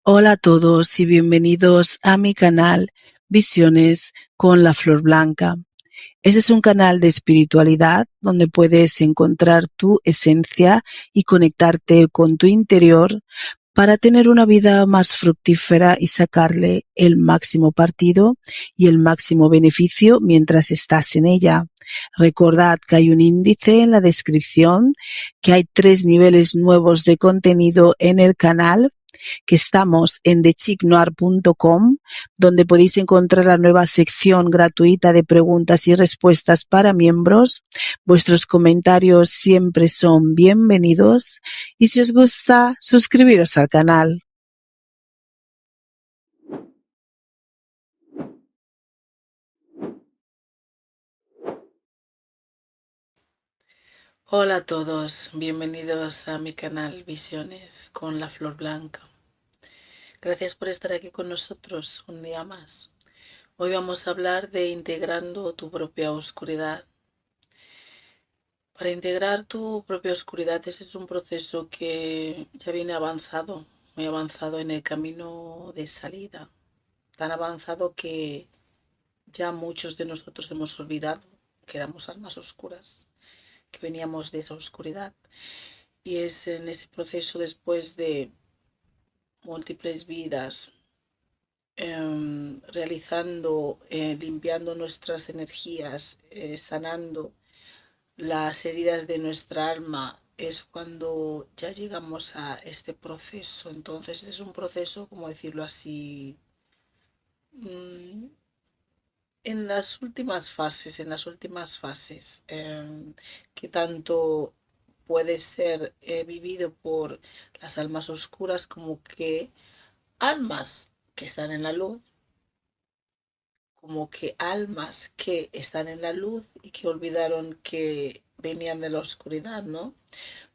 Hola a todos y bienvenidos a mi canal Visiones con la Flor Blanca. Este es un canal de espiritualidad donde puedes encontrar tu esencia y conectarte con tu interior para tener una vida más fructífera y sacarle el máximo partido y el máximo beneficio mientras estás en ella. Recordad que hay un índice en la descripción, que hay 3 niveles nuevos de contenido en el canal, que estamos en thechicnoir.com, donde podéis encontrar la nueva sección gratuita de preguntas y respuestas para miembros. Vuestros comentarios siempre son bienvenidos y si os gusta, suscribiros al canal. Hola a todos, bienvenidos a mi canal Visiones con la Flor Blanca. Gracias por estar aquí con nosotros un día más. Hoy vamos a hablar de integrando tu propia oscuridad. Para integrar tu propia oscuridad, ese es un proceso que ya viene avanzado, muy avanzado en el camino de salida. Tan avanzado que ya muchos de nosotros hemos olvidado que éramos almas oscuras, que veníamos de esa oscuridad. Y es en ese proceso, después de múltiples vidas, realizando, limpiando nuestras energías, sanando las heridas de nuestra alma, es cuando ya llegamos a este proceso. Entonces es un proceso, como decirlo así, en las últimas fases, que tanto puede ser vivido por las almas oscuras como que almas que están en la luz, como que almas que están en la luz y que olvidaron que venían de la oscuridad, ¿no?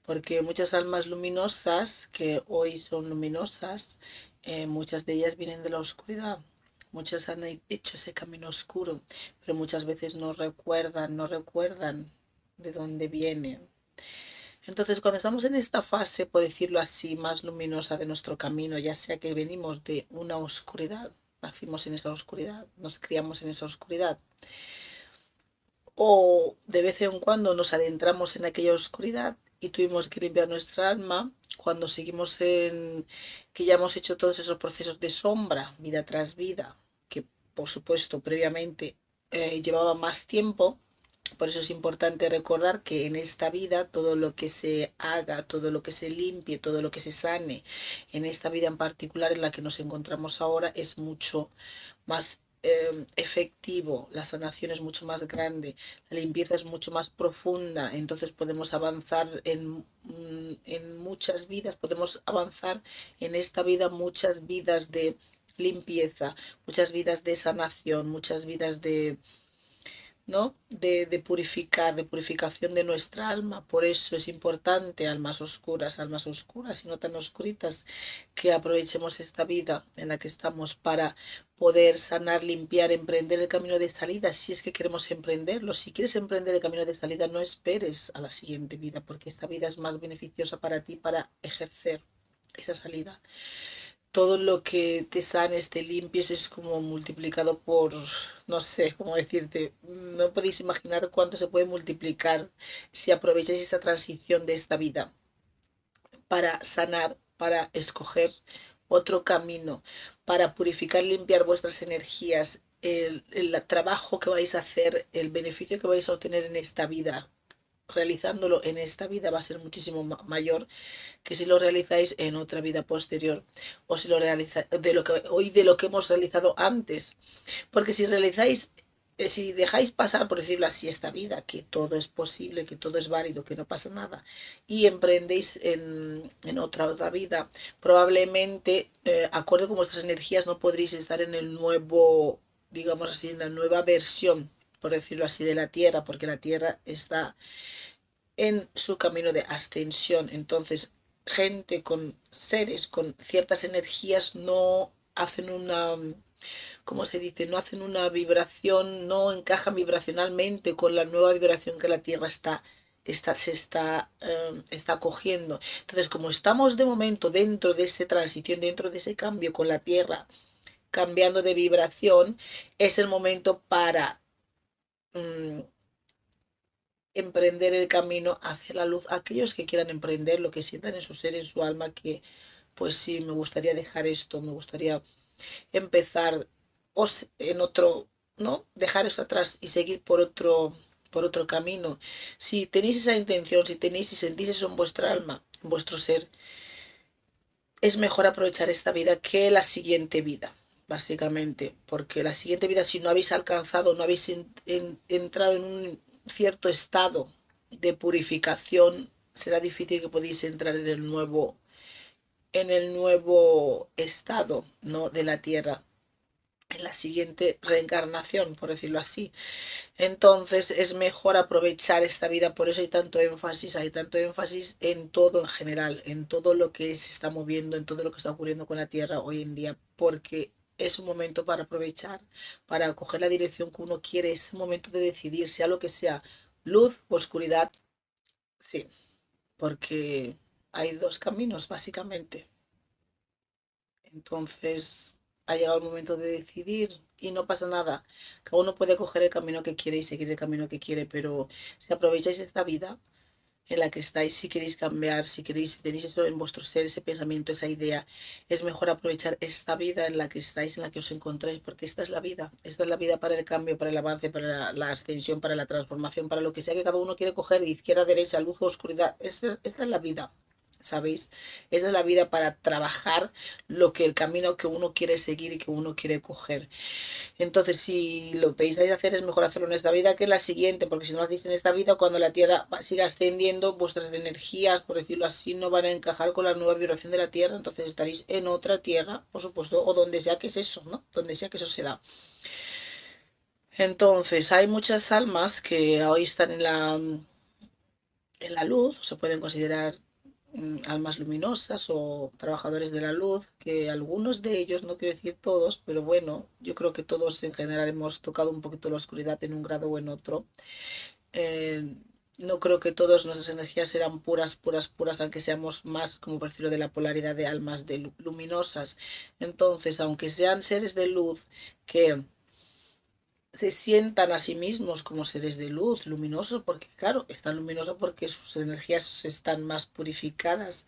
Porque muchas almas luminosas que hoy son luminosas, muchas de ellas vienen de la oscuridad. Muchas han hecho ese camino oscuro, pero muchas veces no recuerdan de dónde vienen. Entonces, cuando estamos en esta fase, por decirlo así, más luminosa de nuestro camino, ya sea que venimos de una oscuridad, nacimos en esa oscuridad, nos criamos en esa oscuridad, o de vez en cuando nos adentramos en aquella oscuridad y tuvimos que limpiar nuestra alma, cuando seguimos en que ya hemos hecho todos esos procesos de sombra, vida tras vida, que por supuesto previamente llevaba más tiempo. Por eso es importante recordar que en esta vida todo lo que se haga, todo lo que se limpie, todo lo que se sane, en esta vida en particular en la que nos encontramos ahora, es mucho más efectivo, la sanación es mucho más grande, la limpieza es mucho más profunda, entonces podemos avanzar en muchas vidas, podemos avanzar en esta vida muchas vidas de limpieza, muchas vidas de sanación, muchas vidas de, ¿no? De purificar, de purificación de nuestra alma. Por eso es importante, almas oscuras y no tan oscuritas, que aprovechemos esta vida en la que estamos para poder sanar, limpiar, emprender el camino de salida, si es que queremos emprenderlo. Si quieres emprender el camino de salida, no esperes a la siguiente vida, porque esta vida es más beneficiosa para ti para ejercer esa salida. Todo lo que te sanes, te limpies, es como multiplicado por, no sé cómo decirte, no podéis imaginar cuánto se puede multiplicar si aprovecháis esta transición de esta vida para sanar, para escoger otro camino, para purificar, limpiar vuestras energías, el trabajo que vais a hacer, el beneficio que vais a obtener en esta vida, realizándolo en esta vida, va a ser muchísimo mayor que si lo realizáis en otra vida posterior, o si lo realizáis de lo que hemos realizado antes. Porque si realizáis, si dejáis pasar, por decirlo así, esta vida, que todo es posible, que todo es válido, que no pasa nada, y emprendéis en otra vida, probablemente, acorde con vuestras energías, no podréis estar en el nuevo, digamos así, en la nueva versión, por decirlo así, de la Tierra, porque la Tierra está en su camino de ascensión. Entonces, gente con seres con ciertas energías no hacen una, ¿cómo se dice? No hacen una vibración, no encajan vibracionalmente con la nueva vibración que la Tierra está está cogiendo. Entonces, como estamos de momento dentro de esa transición, dentro de ese cambio con la Tierra, cambiando de vibración, es el momento para emprender el camino hacia la luz. Aquellos que quieran emprender, lo que sientan en su ser, en su alma, que pues sí, me gustaría dejar esto, me gustaría empezar en otro, ¿no? Dejar esto atrás y seguir por otro camino. Si tenéis esa intención, si tenéis y sentís eso en vuestra alma, en vuestro ser, es mejor aprovechar esta vida que la siguiente vida, básicamente, porque la siguiente vida, si no habéis alcanzado, no habéis entrado en un cierto estado de purificación, será difícil que podáis entrar en el nuevo estado, ¿no? De la tierra, en la siguiente reencarnación, por decirlo así. Entonces es mejor aprovechar esta vida, por eso hay tanto énfasis en todo en general, en todo lo que se está moviendo, en todo lo que está ocurriendo con la Tierra hoy en día, porque es un momento para aprovechar, para coger la dirección que uno quiere, es un momento de decidir, sea lo que sea, luz o oscuridad, sí, porque hay dos caminos, básicamente. Entonces ha llegado el momento de decidir y no pasa nada. Cada uno puede coger el camino que quiere y seguir el camino que quiere, pero si aprovecháis esta vida en la que estáis, si queréis cambiar, si queréis, si tenéis eso en vuestro ser, ese pensamiento, esa idea, es mejor aprovechar esta vida en la que estáis, en la que os encontráis, porque esta es la vida para el cambio, para el avance, para la ascensión, para la transformación, para lo que sea que cada uno quiere coger, de izquierda a derecha, luz o oscuridad. Esta es la vida. ¿Sabéis? Esa es la vida para trabajar lo que el camino que uno quiere seguir y que uno quiere coger. Entonces, si lo pensáis hacer, es mejor hacerlo en esta vida que en la siguiente, porque si no lo hacéis en esta vida, cuando la Tierra siga ascendiendo, vuestras energías, por decirlo así, no van a encajar con la nueva vibración de la Tierra, entonces estaréis en otra Tierra, por supuesto, o donde sea que es eso, ¿no? Donde sea que eso se da. Entonces, hay muchas almas que hoy están en la luz, se pueden considerar almas luminosas o trabajadores de la luz, que algunos de ellos, no quiero decir todos, pero bueno, yo creo que todos en general hemos tocado un poquito la oscuridad en un grado o en otro. Eh, no creo que todas nuestras energías sean puras, puras, puras, aunque seamos más, como por decirlo, de la polaridad de almas de luminosas. Entonces, aunque sean seres de luz que se sientan a sí mismos como seres de luz, luminosos, porque claro, están luminosos porque sus energías están más purificadas.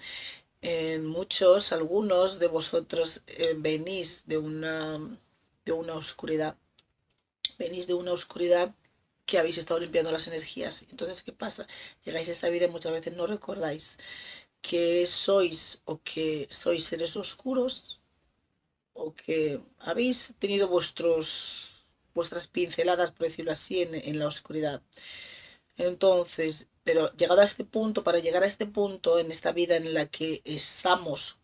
Muchos, algunos de vosotros venís de una oscuridad, venís de una oscuridad que habéis estado limpiando las energías. Entonces, ¿qué pasa? Llegáis a esta vida y muchas veces no recordáis que sois o que sois seres oscuros o que habéis tenido vuestras pinceladas, por decirlo así, en la oscuridad. Entonces, pero llegado a este punto, para llegar a este punto en esta vida en la que estamos,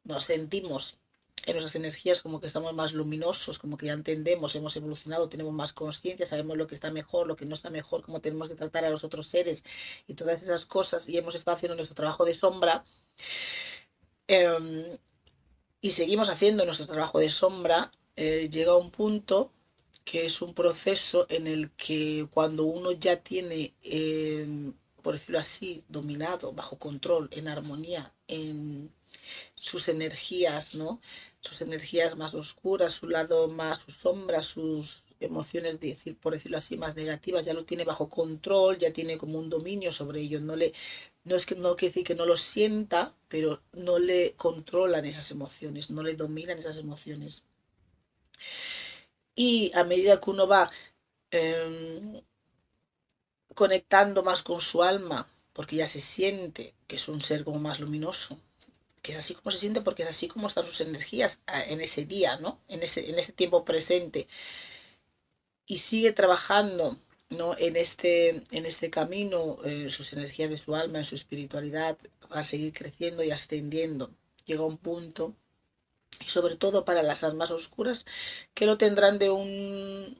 nos sentimos en nuestras energías como que estamos más luminosos, como que ya entendemos, hemos evolucionado, tenemos más conciencia, sabemos lo que está mejor, lo que no está mejor, cómo tenemos que tratar a los otros seres y todas esas cosas, y hemos estado haciendo nuestro trabajo de sombra, eh, y seguimos haciendo nuestro trabajo de sombra, llega un punto que es un proceso en el que cuando uno ya tiene, por decirlo así, dominado, bajo control, en armonía, en sus energías, ¿no? Sus energías más oscuras, su lado más, su sombra, sus emociones, por decirlo así, más negativas, ya lo tiene bajo control, ya tiene como un dominio sobre ello, no es que no quiere decir que no lo sienta, pero no le controlan esas emociones, no le dominan esas emociones. Y a medida que uno va eh, conectando más con su alma, porque ya se siente que es un ser como más luminoso, que es así como se siente porque es así como están sus energías en ese día, ¿no? En ese tiempo presente. Y sigue trabajando, ¿no? En este camino, sus energías de su alma, en su espiritualidad, va a seguir creciendo y ascendiendo. Llega un punto, y sobre todo para las almas oscuras, que lo tendrán de un...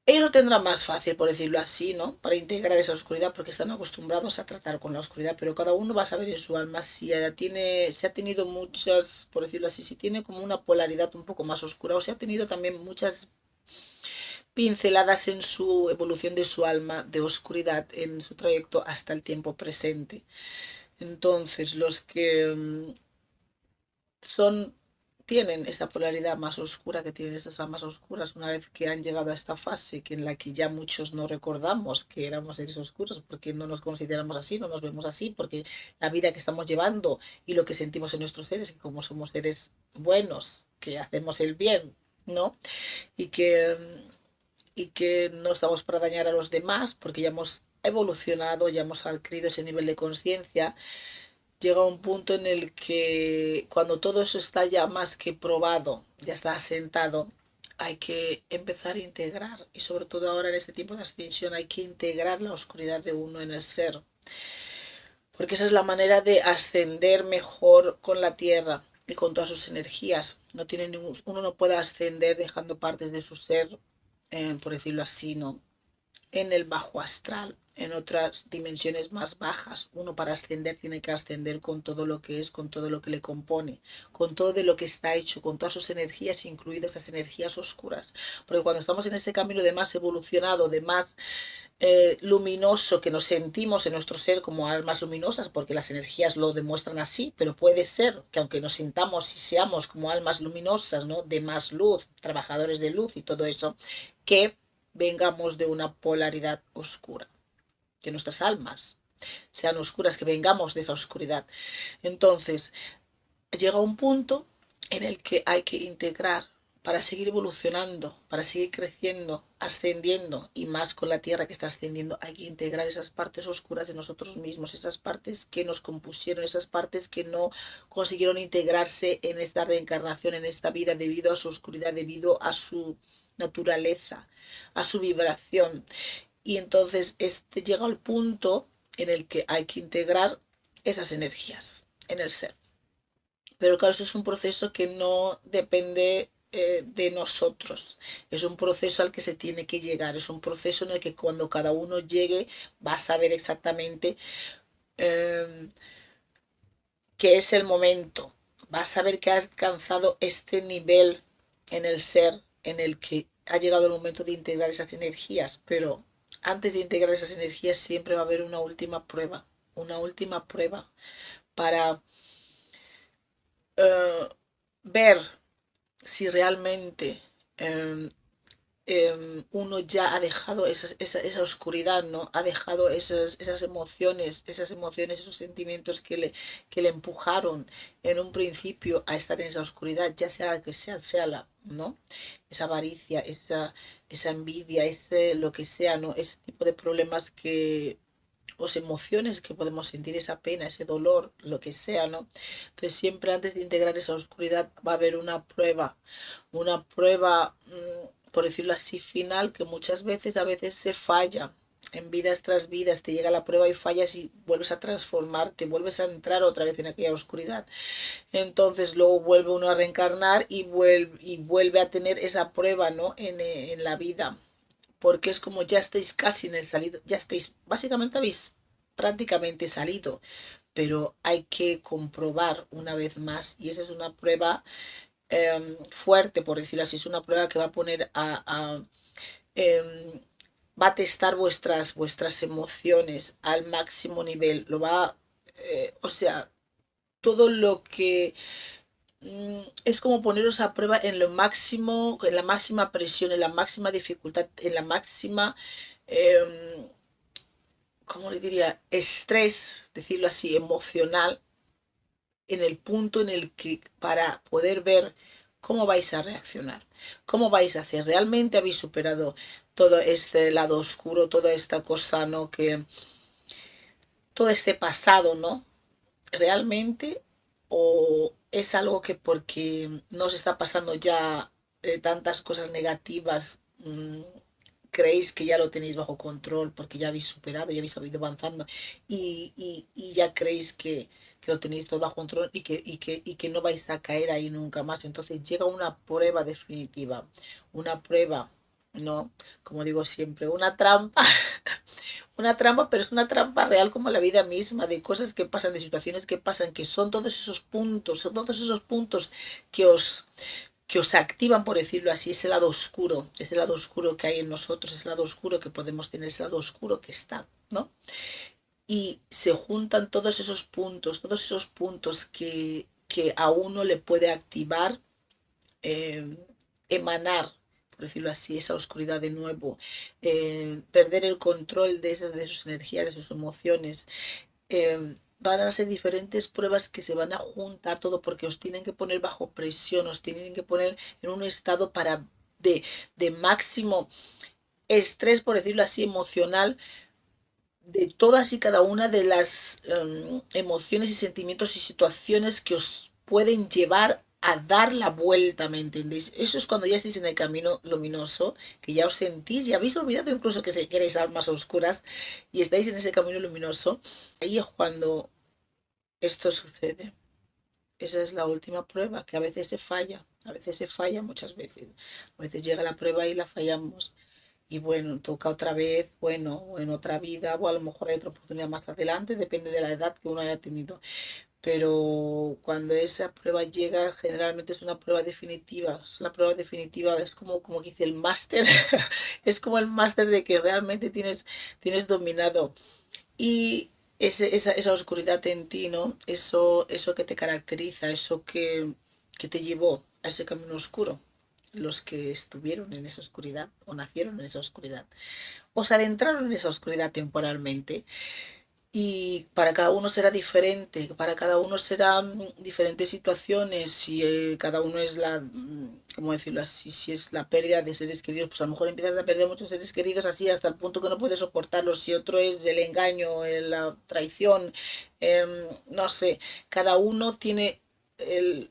Ellos lo tendrán más fácil, por decirlo así, ¿no? Para integrar esa oscuridad, porque están acostumbrados a tratar con la oscuridad, pero cada uno va a saber en su alma si ha tenido muchas, por decirlo así, si tiene como una polaridad un poco más oscura, o si ha tenido también muchas pinceladas en su evolución de su alma de oscuridad en su trayecto hasta el tiempo presente. Entonces, los que son tienen esa polaridad más oscura, que tienen esas almas oscuras, una vez que han llegado a esta fase que en la que ya muchos no recordamos que éramos seres oscuros, porque no nos consideramos así, no nos vemos así, porque la vida que estamos llevando y lo que sentimos en nuestros seres, que como somos seres buenos, que hacemos el bien, ¿no? Y que, y que no estamos para dañar a los demás, porque ya hemos evolucionado, ya hemos adquirido ese nivel de conciencia. Llega un punto en el que cuando todo eso está ya más que probado, ya está asentado, hay que empezar a integrar, y sobre todo ahora en este tiempo de ascensión hay que integrar la oscuridad de uno en el ser, porque esa es la manera de ascender mejor con la tierra y con todas sus energías. No tiene ningún, uno no puede ascender dejando partes de su ser, por decirlo así, ¿no? En el bajo astral, en otras dimensiones más bajas. Uno para ascender tiene que ascender con todo lo que es, con todo lo que le compone, con todo de lo que está hecho, con todas sus energías, incluidas las energías oscuras. Porque cuando estamos en ese camino de más evolucionado, de más luminoso, que nos sentimos en nuestro ser como almas luminosas, porque las energías lo demuestran así, pero puede ser que aunque nos sintamos y seamos como almas luminosas, ¿no? De más luz, trabajadores de luz y todo eso, que vengamos de una polaridad oscura, que nuestras almas sean oscuras, que vengamos de esa oscuridad. Entonces, llega un punto en el que hay que integrar para seguir evolucionando, para seguir creciendo, ascendiendo, y más con la tierra que está ascendiendo, hay que integrar esas partes oscuras de nosotros mismos, esas partes que nos compusieron, esas partes que no consiguieron integrarse en esta reencarnación, en esta vida, debido a su oscuridad, debido a su naturaleza, a su vibración. Y entonces llega al punto en el que hay que integrar esas energías en el ser. Pero claro, esto es un proceso que no depende de nosotros. Es un proceso al que se tiene que llegar. Es un proceso en el que cuando cada uno llegue va a saber exactamente eh, qué es el momento. Va a saber que ha alcanzado este nivel en el ser en el que ha llegado el momento de integrar esas energías. Pero antes de integrar esas energías siempre va a haber una última prueba para ver si realmente eh, uno ya ha dejado esa oscuridad, ¿no? Ha dejado esas emociones, esos sentimientos que le empujaron en un principio a estar en esa oscuridad, ya sea que sea la, ¿no? Esa avaricia, esa envidia, ese lo que sea, ¿no? Ese tipo de problemas que os emociones que podemos sentir, esa pena, ese dolor, lo que sea, ¿no? Entonces siempre antes de integrar esa oscuridad va a haber una prueba, por decirlo así, final, que muchas veces, a veces se falla. En vidas tras vidas te llega la prueba y fallas y vuelves a transformarte, vuelves a entrar otra vez en aquella oscuridad. Entonces luego vuelve uno a reencarnar y vuelve a tener esa prueba, ¿no? En la vida, porque es como ya estáis casi en el salido, ya estáis, básicamente habéis prácticamente salido, pero hay que comprobar una vez más, y esa es una prueba fuerte, por decirlo así, es una prueba que va a poner eh, va a testar vuestras emociones al máximo nivel, lo va, o sea, todo lo que es como poneros a prueba en lo máximo, en la máxima presión, en la máxima dificultad, en la máxima, eh, ¿cómo le diría? Estrés, decirlo así, emocional, en el punto en el que para poder ver cómo vais a reaccionar, cómo vais a hacer. ¿Realmente habéis superado todo este lado oscuro, toda esta cosa, ¿no? Que todo este pasado, ¿no? ¿Realmente? ¿O es algo que porque no os está pasando ya tantas cosas negativas, creéis que ya lo tenéis bajo control porque ya habéis superado, ya habéis ido avanzando y ya creéis que lo tenéis todo bajo control y que no vais a caer ahí nunca más? Entonces llega una prueba definitiva, una prueba, ¿no? Como digo siempre, una trampa. Una trampa, pero es una trampa real como la vida misma, de cosas que pasan, de situaciones que pasan, que son todos esos puntos que os que os activan, por decirlo así, ese lado oscuro que hay en nosotros, ese lado oscuro que podemos tener, ese lado oscuro que está, ¿no? Y se juntan todos esos puntos que a uno le puede activar, eh, emanar, por decirlo así, esa oscuridad de nuevo, perder el control de sus energías, de sus emociones. Van a ser diferentes pruebas que se van a juntar todo porque os tienen que poner bajo presión, os tienen que poner en un estado de máximo estrés, por decirlo así, emocional, de todas y cada una de las emociones y sentimientos y situaciones que os pueden llevar a dar la vuelta, ¿me entendéis? Eso es cuando ya estáis en el camino luminoso, que ya os sentís, ya habéis olvidado incluso que si queréis almas oscuras y estáis en ese camino luminoso, ahí es cuando esto sucede. Esa es la última prueba, que a veces se falla muchas veces. A veces llega la prueba y la fallamos. Y bueno, toca otra vez, bueno, o en otra vida, o a lo mejor hay otra oportunidad más adelante, depende de la edad que uno haya tenido. Pero cuando esa prueba llega, generalmente es una prueba definitiva. Es la prueba definitiva, es como que dice el máster, es como el máster de que realmente tienes dominado. Y esa oscuridad en ti, ¿no? Eso que te caracteriza, eso que te llevó a ese camino oscuro. Los que estuvieron en esa oscuridad o nacieron en esa oscuridad o se adentraron en esa oscuridad temporalmente, y para cada uno será diferente, para cada uno serán diferentes situaciones, y cada uno es ¿cómo decirlo así? Si es la pérdida de seres queridos, pues a lo mejor empiezas a perder muchos seres queridos así hasta el punto que no puedes soportarlos. Si otro es el engaño, la traición, no sé, cada uno tiene el,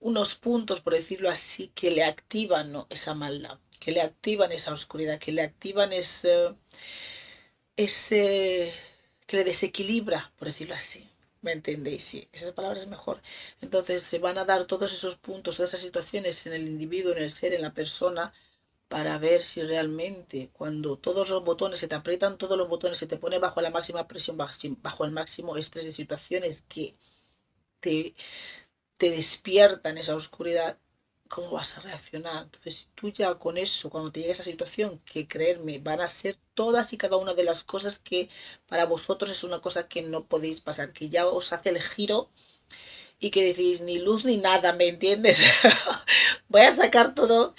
unos puntos, por decirlo así, que le activan, ¿no?, esa maldad, que le activan esa oscuridad, que le activan ese que le desequilibra, por decirlo así. ¿Me entendéis? Sí, esa palabra es mejor. Entonces se van a dar todos esos puntos, todas esas situaciones en el individuo, en el ser, en la persona, para ver si realmente cuando todos los botones se te aprietan, todos los botones se te pone bajo la máxima presión, bajo el máximo estrés de situaciones que te te despiertan esa oscuridad, ¿cómo vas a reaccionar? Entonces, si tú ya con eso, cuando te llegue esa situación, que creerme, van a ser todas y cada una de las cosas que para vosotros es una cosa que no podéis pasar, que ya os hace el giro y que decís ni luz ni nada, ¿me entiendes? Voy a sacar toda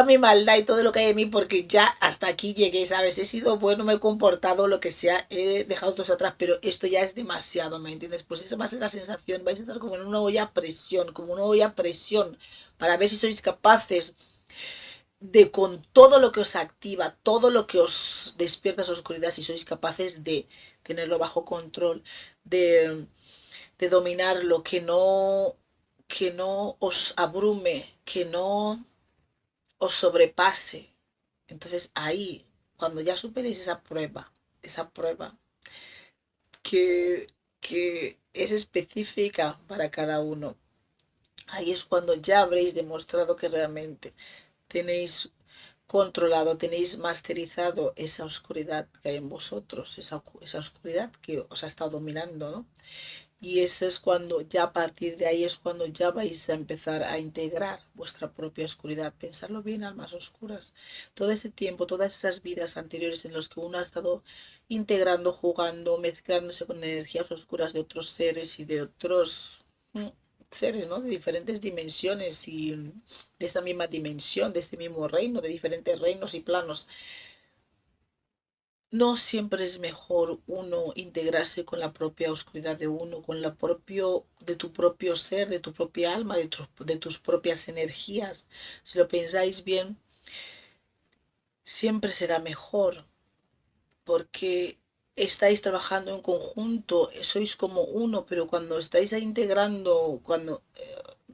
mi maldad y todo lo que hay en mí porque ya hasta aquí llegué, ¿sabes? He sido bueno, me he comportado, lo que sea, he dejado todo atrás, pero esto ya es demasiado, ¿me entiendes? Pues esa va a ser la sensación, vais a estar como en una olla a presión, como una olla a presión, para ver si sois capaces de, con todo lo que os activa, todo lo que os despierta esa oscuridad, si sois capaces de tenerlo bajo control, de dominarlo, que no os abrume, que no os sobrepase. Entonces ahí, cuando ya superéis esa prueba que, que es específica para cada uno, ahí es cuando ya habréis demostrado que realmente tenéis controlado, tenéis masterizado esa oscuridad que hay en vosotros, esa oscuridad que os ha estado dominando, ¿no? Y eso es cuando ya a partir de ahí es cuando ya vais a empezar a integrar vuestra propia oscuridad. Pensarlo bien, almas oscuras. Todo ese tiempo, todas esas vidas anteriores en las que uno ha estado integrando, jugando, mezclándose con energías oscuras de otros seres y de otros seres, ¿no? De diferentes dimensiones y de esta misma dimensión, de este mismo reino, de diferentes reinos y planos. No siempre es mejor uno integrarse con la propia oscuridad de uno, con de tu propio ser, de tu propia alma, de tus propias energías. Si lo pensáis bien, siempre será mejor, porque estáis trabajando en conjunto, sois como uno, pero cuando estáis integrando, cuando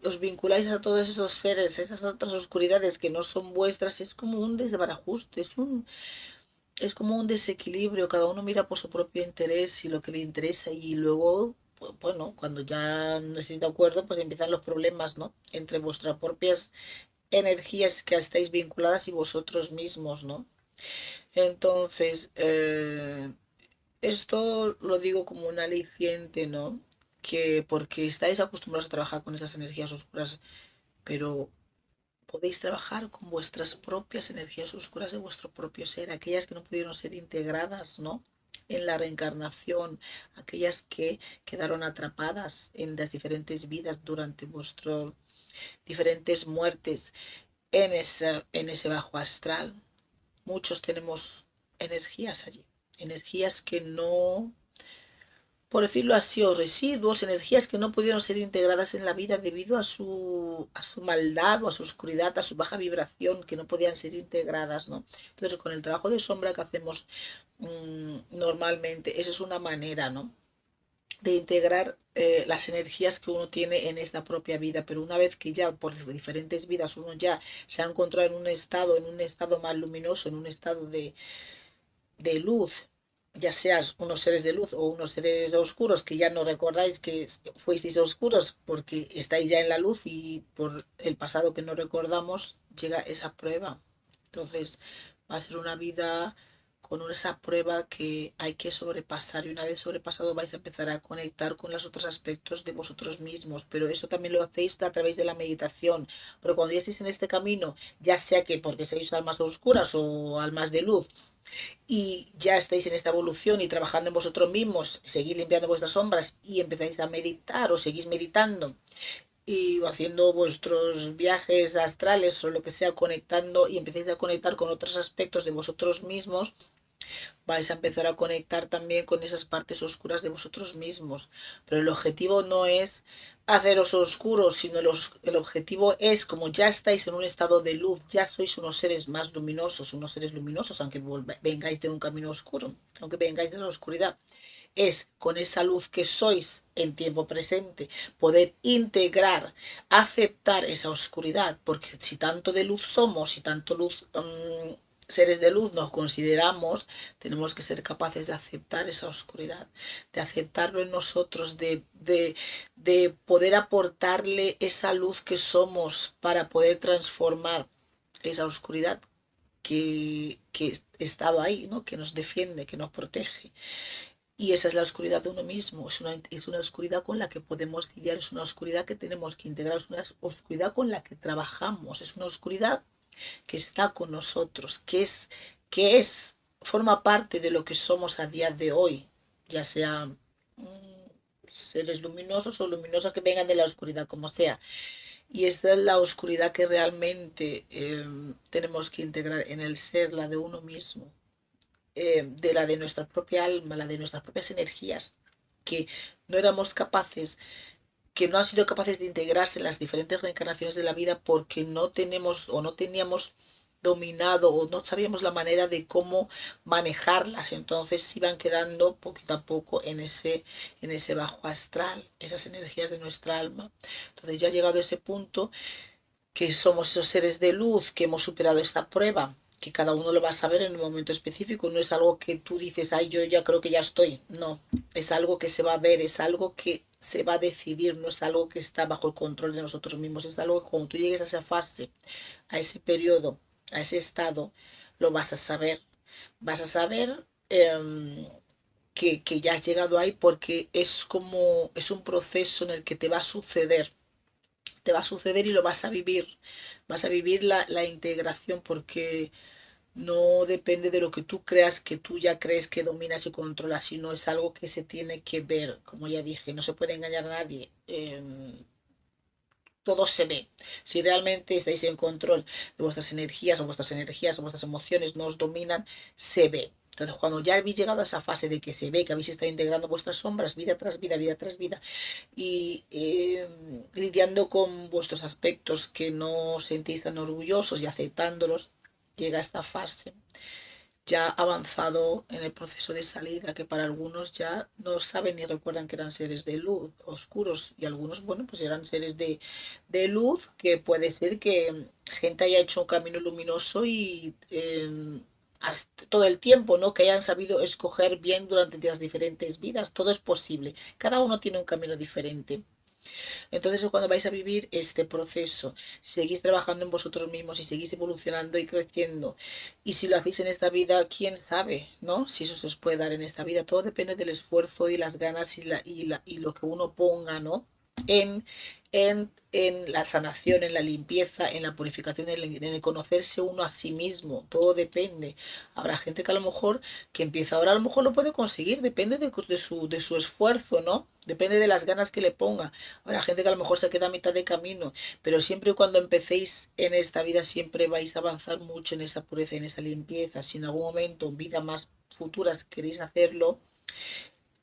os vinculáis a todos esos seres, esas otras oscuridades que no son vuestras, es como un desbarajuste, es como un desequilibrio, cada uno mira por su propio interés y lo que le interesa, y luego, bueno, cuando ya no estáis de acuerdo, pues empiezan los problemas, ¿no? Entre vuestras propias energías que estáis vinculadas y vosotros mismos, ¿no? Entonces, esto lo digo como un aliciente, ¿no? Que porque estáis acostumbrados a trabajar con esas energías oscuras, pero podéis trabajar con vuestras propias energías oscuras de vuestro propio ser, aquellas que no pudieron ser integradas, ¿no? En la reencarnación, aquellas que quedaron atrapadas en las diferentes vidas durante vuestras diferentes muertes en ese bajo astral. Muchos tenemos energías allí, energías que no, por decirlo así, o residuos, energías que no pudieron ser integradas en la vida debido a su maldad o a su oscuridad, a su baja vibración, que no podían ser integradas, ¿no? Entonces, con el trabajo de sombra que hacemos normalmente, eso es una manera, ¿no? De integrar las energías que uno tiene en esta propia vida, pero una vez que ya por diferentes vidas uno ya se ha encontrado en un estado más luminoso, en un estado de luz, ya seas unos seres de luz o unos seres oscuros que ya no recordáis que fuisteis oscuros porque estáis ya en la luz y por el pasado que no recordamos llega esa prueba. Entonces va a ser una vida con esa prueba que hay que sobrepasar y una vez sobrepasado vais a empezar a conectar con los otros aspectos de vosotros mismos, pero eso también lo hacéis a través de la meditación, pero cuando ya estéis en este camino, ya sea que porque seáis almas oscuras o almas de luz, y ya estáis en esta evolución y trabajando en vosotros mismos, seguís limpiando vuestras sombras y empezáis a meditar o seguís meditando y haciendo vuestros viajes astrales o lo que sea, conectando y empecéis a conectar con otros aspectos de vosotros mismos, vais a empezar a conectar también con esas partes oscuras de vosotros mismos. Pero el objetivo no es haceros oscuros, sino el objetivo es, como ya estáis en un estado de luz, ya sois unos seres luminosos, aunque vengáis de un camino oscuro, aunque vengáis de la oscuridad. Es con esa luz que sois en tiempo presente, poder integrar, aceptar esa oscuridad, porque si tanto de luz somos, si tanto luz, seres de luz nos consideramos, tenemos que ser capaces de aceptar esa oscuridad, de aceptarlo en nosotros, de poder aportarle esa luz que somos para poder transformar esa oscuridad que ha estado ahí, ¿no? Que nos defiende, que nos protege. Y esa es la oscuridad de uno mismo, es una oscuridad con la que podemos lidiar, es una oscuridad que tenemos que integrar, es una oscuridad con la que trabajamos, es una oscuridad que está con nosotros, forma parte de lo que somos a día de hoy, ya sea seres luminosos o luminosos que vengan de la oscuridad, como sea. Y esa es la oscuridad que realmente tenemos que integrar en el ser, la de uno mismo, de la de nuestra propia alma, la de nuestras propias energías, que no éramos capaces, que no han sido capaces de integrarse en las diferentes reencarnaciones de la vida porque no tenemos o no teníamos dominado o no sabíamos la manera de cómo manejarlas, entonces iban quedando poquito a poco en ese bajo astral, esas energías de nuestra alma. Entonces ya ha llegado ese punto que somos esos seres de luz, que hemos superado esta prueba, que cada uno lo va a saber en un momento específico, no es algo que tú dices, ay, yo ya creo que ya estoy, no, es algo que se va a ver, es algo que se va a decidir, no es algo que está bajo el control de nosotros mismos, es algo que cuando tú llegues a esa fase, a ese periodo, a ese estado, lo vas a saber que ya has llegado ahí porque es como, es un proceso en el que te va a suceder y lo vas a vivir la integración porque no depende de lo que tú creas que tú ya crees que dominas y controlas, sino es algo que se tiene que ver, como ya dije, no se puede engañar a nadie. Todo se ve. Si realmente estáis en control de vuestras energías o vuestras emociones no os dominan, se ve. Entonces, cuando ya habéis llegado a esa fase de que se ve que habéis estado integrando vuestras sombras vida tras vida, y lidiando con vuestros aspectos que no os sentís tan orgullosos y aceptándolos, llega esta fase ya avanzado en el proceso de salida, que para algunos ya no saben ni recuerdan que eran seres de luz, oscuros, y algunos, bueno, pues eran seres de luz, que puede ser que gente haya hecho un camino luminoso y todo el tiempo, ¿no? Que hayan sabido escoger bien durante las diferentes vidas, todo es posible, cada uno tiene un camino diferente. Entonces, cuando vais a vivir este proceso, si seguís trabajando en vosotros mismos, si seguís evolucionando y creciendo, y si lo hacéis en esta vida, quién sabe, ¿no? Si eso se os puede dar en esta vida. Todo depende del esfuerzo y las ganas y lo que uno ponga, ¿no? en, en la sanación, en la limpieza, en la purificación, en el conocerse uno a sí mismo. Todo depende. Habrá gente que a lo mejor, que empieza ahora, a lo mejor lo puede conseguir, depende de su esfuerzo, ¿no? Depende de las ganas que le ponga. Habrá gente que a lo mejor se queda a mitad de camino, pero siempre y cuando empecéis en esta vida, siempre vais a avanzar mucho en esa pureza, en esa limpieza. Si en algún momento, en vida más futuras, queréis hacerlo,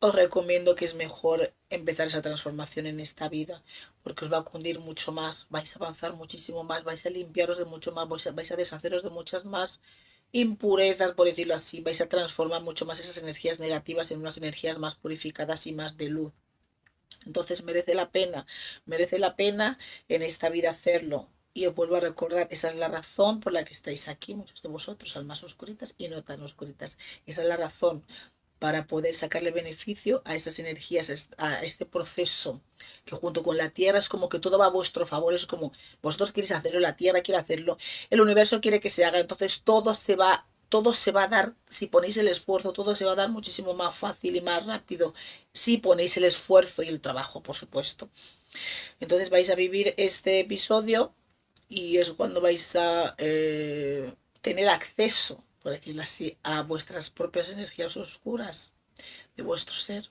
os recomiendo que es mejor empezar esa transformación en esta vida, porque os va a cundir mucho más, vais a avanzar muchísimo más, vais a limpiaros de mucho más, vais a deshaceros de muchas más impurezas, por decirlo así, vais a transformar mucho más esas energías negativas en unas energías más purificadas y más de luz. Entonces merece la pena en esta vida hacerlo. Y os vuelvo a recordar, esa es la razón por la que estáis aquí, muchos de vosotros, almas oscuritas y no tan oscuritas. Esa es la razón para poder sacarle beneficio a estas energías, a este proceso, que junto con la Tierra es como que todo va a vuestro favor, es como vosotros queréis hacerlo, la Tierra quiere hacerlo, el universo quiere que se haga, entonces todo se va a dar, si ponéis el esfuerzo, todo se va a dar muchísimo más fácil y más rápido, si ponéis el esfuerzo y el trabajo, por supuesto. Entonces vais a vivir este episodio y es cuando vais a tener acceso, por decirlo así, a vuestras propias energías oscuras de vuestro ser,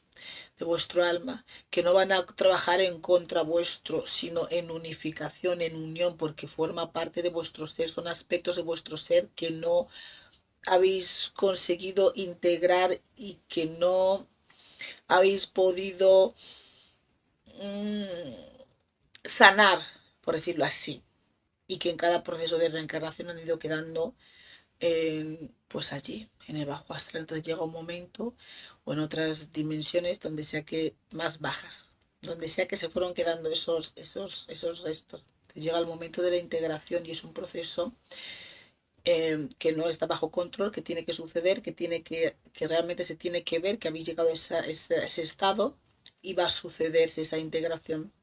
de vuestro alma, que no van a trabajar en contra vuestro, sino en unificación, en unión, porque forma parte de vuestro ser, son aspectos de vuestro ser que no habéis conseguido integrar y que no habéis podido sanar, por decirlo así, y que en cada proceso de reencarnación han ido quedando pues allí, en el bajo astral. Entonces llega un momento o en otras dimensiones donde sea que más bajas, donde sea que se fueron quedando esos restos. Entonces llega el momento de la integración y es un proceso que no está bajo control, que tiene que suceder, que realmente se tiene que ver que habéis llegado a ese estado y va a sucederse esa integración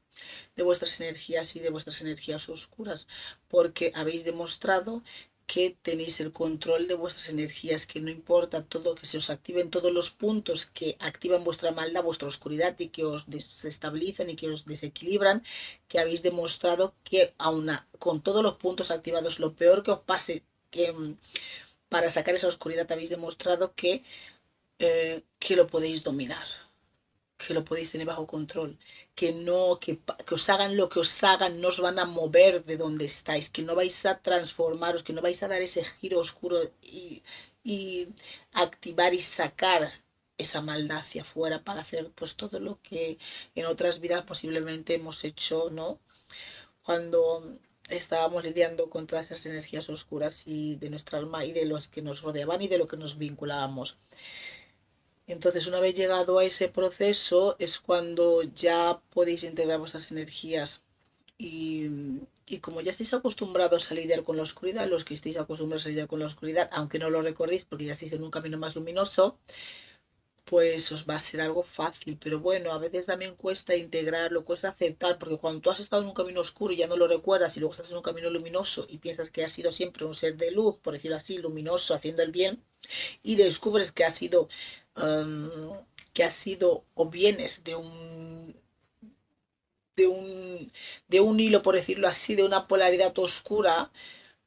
de vuestras energías y de vuestras energías oscuras, porque habéis demostrado que tenéis el control de vuestras energías, que no importa todo, que se os activen todos los puntos que activan vuestra maldad, vuestra oscuridad y que os desestabilizan y que os desequilibran, que habéis demostrado que aun con todos los puntos activados, lo peor que os pase, que para sacar esa oscuridad habéis demostrado que lo podéis dominar, que lo podéis tener bajo control, que no, que os hagan lo que os hagan, no os van a mover de donde estáis, que no vais a transformaros, que no vais a dar ese giro oscuro y activar y sacar esa maldad hacia afuera para hacer pues todo lo que en otras vidas posiblemente hemos hecho, ¿no? Cuando estábamos lidiando con todas esas energías oscuras y de nuestra alma y de los que nos rodeaban y de lo que nos vinculábamos. Entonces, una vez llegado a ese proceso, es cuando ya podéis integrar vuestras energías. Y, y como ya estáis acostumbrados a lidiar con la oscuridad, los que estéis acostumbrados a lidiar con la oscuridad, aunque no lo recordéis porque ya estáis en un camino más luminoso, pues os va a ser algo fácil. Pero bueno, a veces también cuesta integrarlo, cuesta aceptar, porque cuando tú has estado en un camino oscuro y ya no lo recuerdas y luego estás en un camino luminoso y piensas que has sido siempre un ser de luz, por decirlo así, luminoso, haciendo el bien, y descubres um, que has sido o vienes de un, de un hilo, por decirlo así, de una polaridad oscura,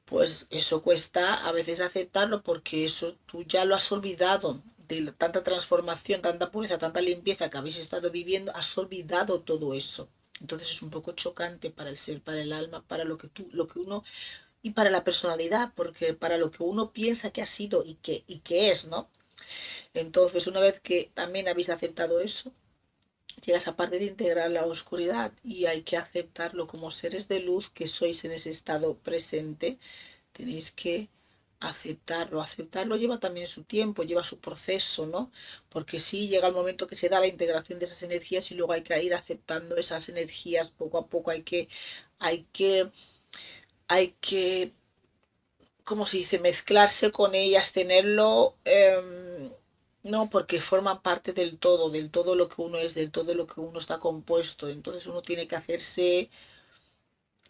pues eso cuesta a veces aceptarlo porque eso tú ya lo has olvidado. De tanta transformación, tanta pureza, tanta limpieza que habéis estado viviendo, has olvidado todo eso. Entonces es un poco chocante para el ser, para el alma, para lo que uno y para la personalidad, porque para lo que uno piensa que ha sido y que es, ¿no? Entonces, una vez que también habéis aceptado eso, llega esa parte de integrar la oscuridad y hay que aceptarlo como seres de luz que sois en ese estado presente. Tenéis que aceptarlo. Aceptarlo lleva también su tiempo, lleva su proceso, ¿no? Porque sí llega el momento que se da la integración de esas energías y luego hay que ir aceptando esas energías poco a poco. Hay que, hay que ¿cómo se dice? Mezclarse con ellas, tenerlo, no, porque forman parte del todo lo que uno es, del todo lo que uno está compuesto. Entonces uno tiene que hacerse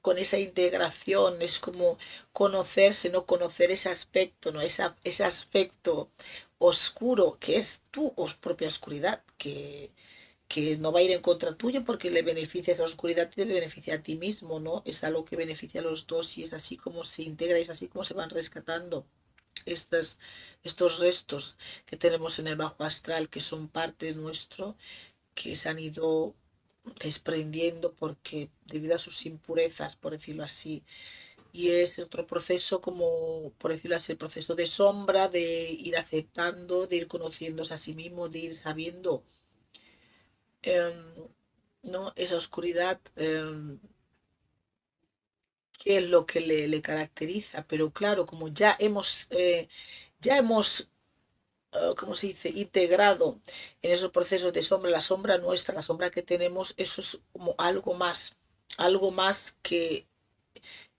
con esa integración, es como conocerse, no conocer ese aspecto, ¿no? Ese aspecto oscuro que es tu propia oscuridad, que no va a ir en contra tuyo porque le beneficia esa oscuridad, te beneficia a ti mismo, ¿no? Es algo que beneficia a los dos y es así como se integra, es así como se van rescatando estas, estos restos que tenemos en el bajo astral, que son parte nuestro, que se han ido desprendiendo porque debido a sus impurezas, por decirlo así. Y es otro proceso como, por decirlo así, el proceso de sombra, de ir aceptando, de ir conociéndose a sí mismo, de ir sabiendo ¿no? Esa oscuridad, qué es lo que le caracteriza. Pero claro, como ya hemos ¿cómo se dice?, integrado en esos procesos de sombra, la sombra nuestra, la sombra que tenemos, eso es como algo más que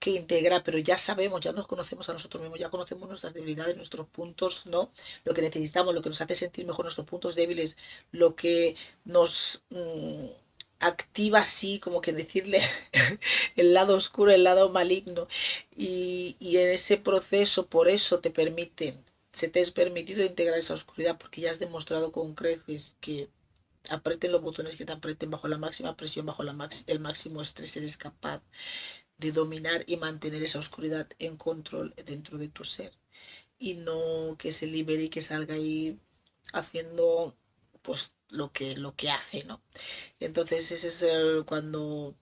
integra, pero ya sabemos, ya nos conocemos a nosotros mismos, ya conocemos nuestras debilidades, nuestros puntos, ¿no? Lo que necesitamos, lo que nos hace sentir mejor nuestros puntos débiles, lo que nos activa así, como que decirle el lado oscuro, el lado maligno. Y en ese proceso, por eso se te es permitido integrar esa oscuridad, porque ya has demostrado con creces que aprieten los botones que te aprieten bajo la máxima presión, bajo el máximo estrés, eres capaz de dominar y mantener esa oscuridad en control dentro de tu ser y no que se libere y que salga ahí haciendo pues lo que hace, ¿no? Entonces ese es cuando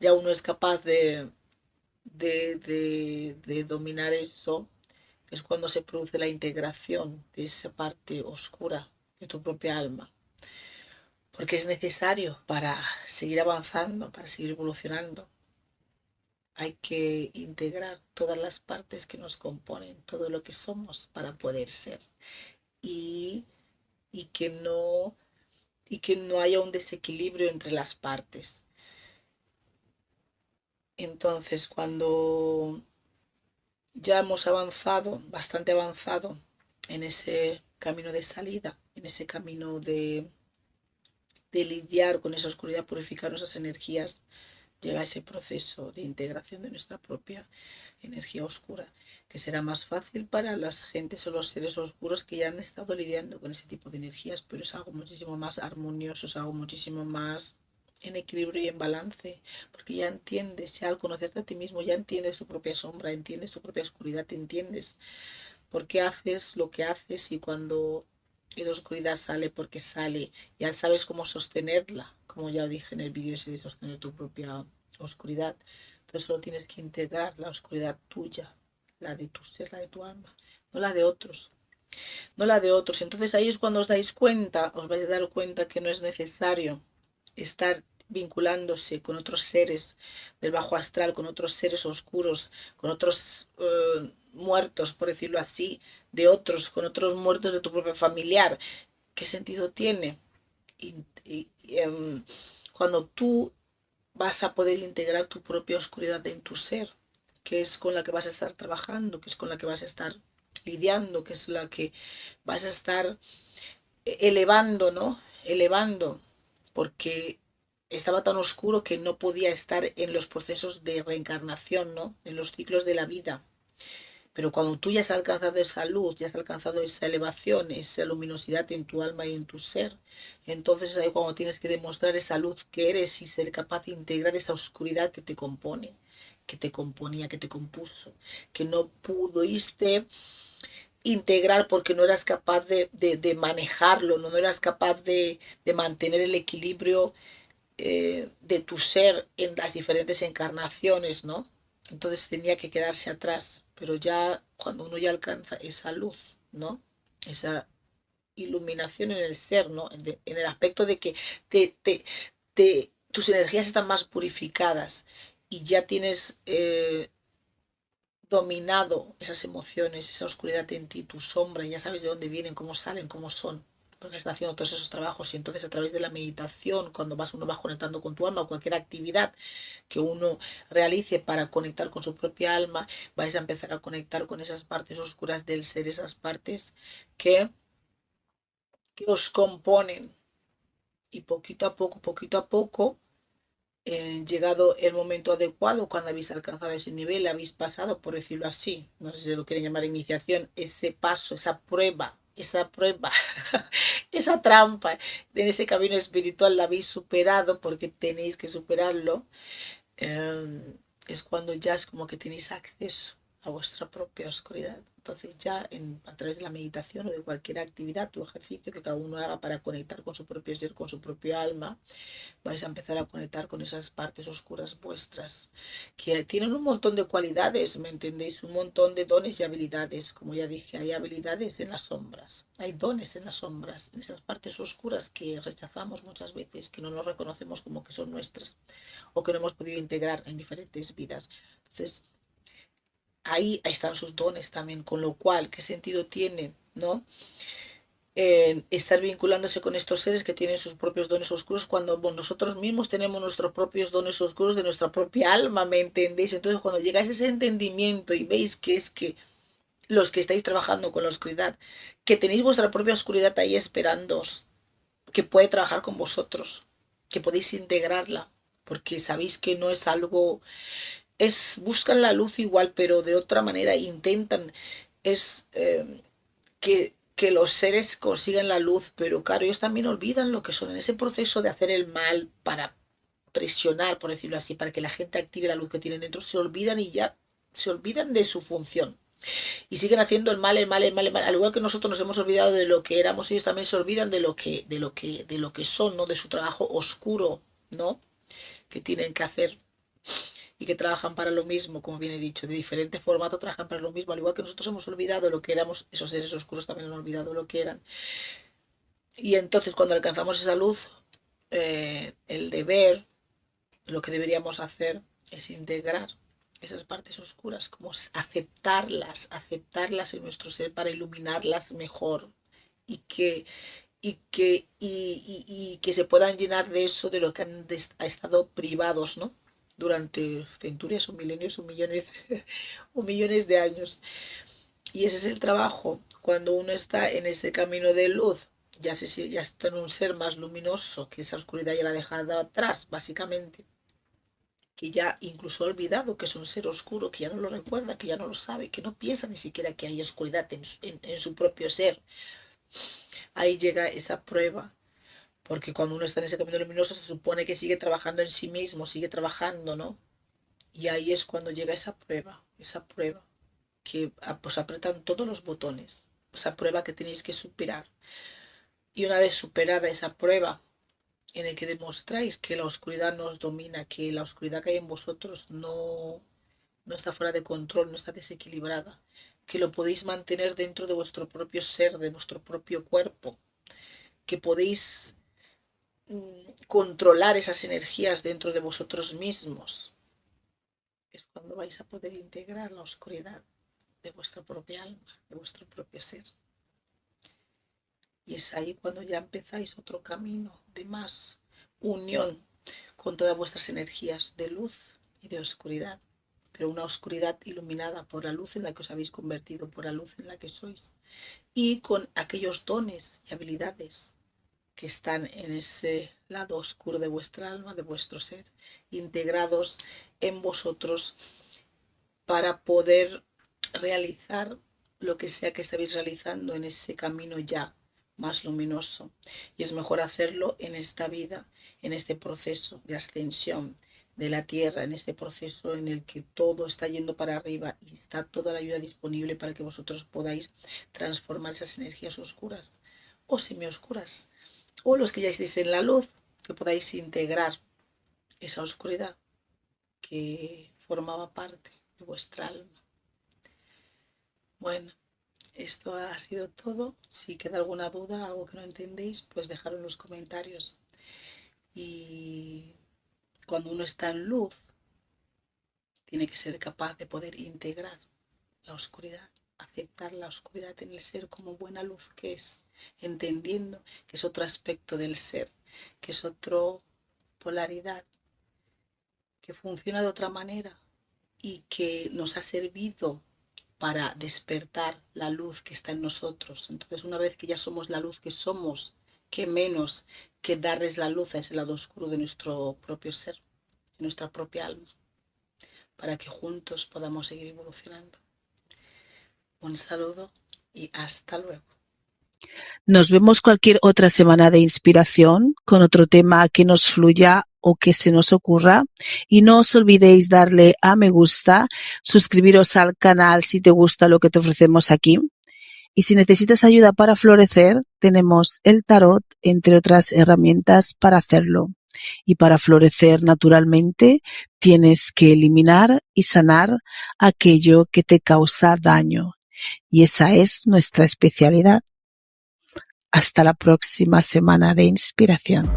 ya uno es capaz de dominar eso, es cuando se produce la integración de esa parte oscura de tu propia alma, porque es necesario para seguir avanzando, para seguir evolucionando. Hay que integrar todas las partes que nos componen, todo lo que somos para poder ser. Y, y, que no, y que no haya un desequilibrio entre las partes. Entonces, cuando ya hemos avanzado, bastante avanzado en ese camino de salida, en ese camino de lidiar con esa oscuridad, purificar nuestras energías, llega ese proceso de integración de nuestra propia energía oscura, que será más fácil para las gentes o los seres oscuros que ya han estado lidiando con ese tipo de energías, pero es algo muchísimo más armonioso, es algo muchísimo más en equilibrio y en balance, porque ya entiendes, ya al conocerte a ti mismo, ya entiendes tu propia sombra, entiendes tu propia oscuridad, te entiendes por qué haces lo que haces y cuando esa oscuridad sale porque sale, ya sabes cómo sostenerla, como ya dije en el vídeo ese de sostener tu propia oscuridad. Entonces solo tienes que integrar la oscuridad tuya, la de tu ser, la de tu alma, no la de otros, no la de otros. Entonces ahí es cuando os dais cuenta, os vais a dar cuenta que no es necesario estar vinculándose con otros seres del bajo astral, con otros seres oscuros, con otros muertos, por decirlo así, de otros, con otros muertos de tu propio familiar. ¿Qué sentido tiene? Cuando tú vas a poder integrar tu propia oscuridad en tu ser, que es con la que vas a estar trabajando, que es con la que vas a estar lidiando, que es la que vas a estar elevando, ¿no? Elevando, porque estaba tan oscuro que no podía estar en los procesos de reencarnación, ¿no? En los ciclos de la vida. Pero cuando tú ya has alcanzado esa luz, ya has alcanzado esa elevación, esa luminosidad en tu alma y en tu ser, entonces ahí cuando tienes que demostrar esa luz que eres y ser capaz de integrar esa oscuridad que te compone, que te componía, que te compuso, que no pudiste integrar porque no eras capaz de manejarlo, no eras capaz de mantener el equilibrio de tu ser en las diferentes encarnaciones, ¿no? Entonces tenía que quedarse atrás, pero ya cuando uno ya alcanza esa luz, ¿no? Esa iluminación en el ser, ¿no? En el aspecto de que tus energías están más purificadas y ya tienes dominado esas emociones, esa oscuridad en ti, tu sombra, ya sabes de dónde vienen, cómo salen, cómo son, porque está haciendo todos esos trabajos y entonces a través de la meditación, cuando uno va conectando con tu alma o cualquier actividad que uno realice para conectar con su propia alma, vais a empezar a conectar con esas partes oscuras del ser, esas partes que, que os componen y poquito a poco, llegado el momento adecuado, cuando habéis alcanzado ese nivel, habéis pasado, por decirlo así, no sé si lo quieren llamar iniciación, ese paso, esa prueba esa prueba, esa trampa en ese camino espiritual la habéis superado porque tenéis que superarlo, es cuando ya es como que tenéis acceso a vuestra propia oscuridad. Entonces ya a través de la meditación o de cualquier actividad o ejercicio que cada uno haga para conectar con su propio ser, con su propio alma, vais a empezar a conectar con esas partes oscuras vuestras, que tienen un montón de cualidades, ¿me entendéis? Un montón de dones y habilidades. Como ya dije, hay habilidades en las sombras, hay dones en las sombras, en esas partes oscuras que rechazamos muchas veces, que no nos reconocemos como que son nuestras o que no hemos podido integrar en diferentes vidas. Entonces, ahí están sus dones también, con lo cual, ¿qué sentido tiene, no? Estar vinculándose con estos seres que tienen sus propios dones oscuros cuando nosotros mismos tenemos nuestros propios dones oscuros de nuestra propia alma, ¿me entendéis? Entonces cuando llegáis a ese entendimiento y veis que es que los que estáis trabajando con la oscuridad, que tenéis vuestra propia oscuridad ahí esperándoos, que puede trabajar con vosotros, que podéis integrarla, porque sabéis que no es algo, buscan la luz igual, pero de otra manera intentan, es que los seres consigan la luz, pero claro, ellos también olvidan lo que son en ese proceso de hacer el mal para presionar, por decirlo así, para que la gente active la luz que tienen dentro, se olvidan y ya se olvidan de su función y siguen haciendo el mal, el mal, el mal, el mal. Al igual que nosotros nos hemos olvidado de lo que éramos, ellos también se olvidan de lo que son, ¿no? De su trabajo oscuro, ¿no? Que tienen que hacer y que trabajan para lo mismo, como bien he dicho, de diferente formato trabajan para lo mismo, al igual que nosotros hemos olvidado lo que éramos, esos seres oscuros también han olvidado lo que eran. Y entonces cuando alcanzamos esa luz, el deber, lo que deberíamos hacer es integrar esas partes oscuras, como aceptarlas en nuestro ser para iluminarlas mejor y que se puedan llenar de eso, de lo que han estado privados, ¿no? Durante centurias o milenios o millones, o millones de años. Y ese es el trabajo. Cuando uno está en ese camino de luz, ya está en un ser más luminoso, que esa oscuridad ya la ha dejado atrás, básicamente, que ya incluso ha olvidado que es un ser oscuro, que ya no lo recuerda, que ya no lo sabe, que no piensa ni siquiera que hay oscuridad en su propio ser. Ahí llega esa prueba, porque cuando uno está en ese camino luminoso se supone que sigue trabajando en sí mismo, sigue trabajando, ¿no? Y ahí es cuando llega esa prueba, que pues apretan todos los botones, esa prueba que tenéis que superar. Y una vez superada esa prueba, en el que demostráis que la oscuridad no os domina, que la oscuridad que hay en vosotros no está fuera de control, no está desequilibrada, que lo podéis mantener dentro de vuestro propio ser, de vuestro propio cuerpo, que podéis controlar esas energías dentro de vosotros mismos, es cuando vais a poder integrar la oscuridad de vuestra propia alma, de vuestro propio ser. Y es ahí cuando ya empezáis otro camino de más unión con todas vuestras energías de luz y de oscuridad, pero una oscuridad iluminada por la luz en la que os habéis convertido, por la luz en la que sois, y con aquellos dones y habilidades que están en ese lado oscuro de vuestra alma, de vuestro ser, integrados en vosotros para poder realizar lo que sea que estéis realizando en ese camino ya más luminoso. Y es mejor hacerlo en esta vida, en este proceso de ascensión de la tierra, en este proceso en el que todo está yendo para arriba y está toda la ayuda disponible para que vosotros podáis transformar esas energías oscuras o semioscuras, o los que ya estéis en la luz, que podáis integrar esa oscuridad que formaba parte de vuestra alma. Bueno, esto ha sido todo. Si queda alguna duda, algo que no entendéis, pues dejadlo en los comentarios. Y cuando uno está en luz, tiene que ser capaz de poder integrar la oscuridad, aceptar la oscuridad en el ser como buena luz que es, entendiendo que es otro aspecto del ser, que es otra polaridad, que funciona de otra manera y que nos ha servido para despertar la luz que está en nosotros. Entonces, una vez que ya somos la luz que somos, qué menos que darles la luz a ese lado oscuro de nuestro propio ser, de nuestra propia alma, para que juntos podamos seguir evolucionando. Un saludo y hasta luego. Nos vemos cualquier otra semana de inspiración con otro tema que nos fluya o que se nos ocurra. Y no os olvidéis darle a me gusta, suscribiros al canal si te gusta lo que te ofrecemos aquí. Y si necesitas ayuda para florecer, tenemos el tarot, entre otras herramientas para hacerlo. Y para florecer naturalmente, tienes que eliminar y sanar aquello que te causa daño. Y esa es nuestra especialidad. Hasta la próxima semana de inspiración.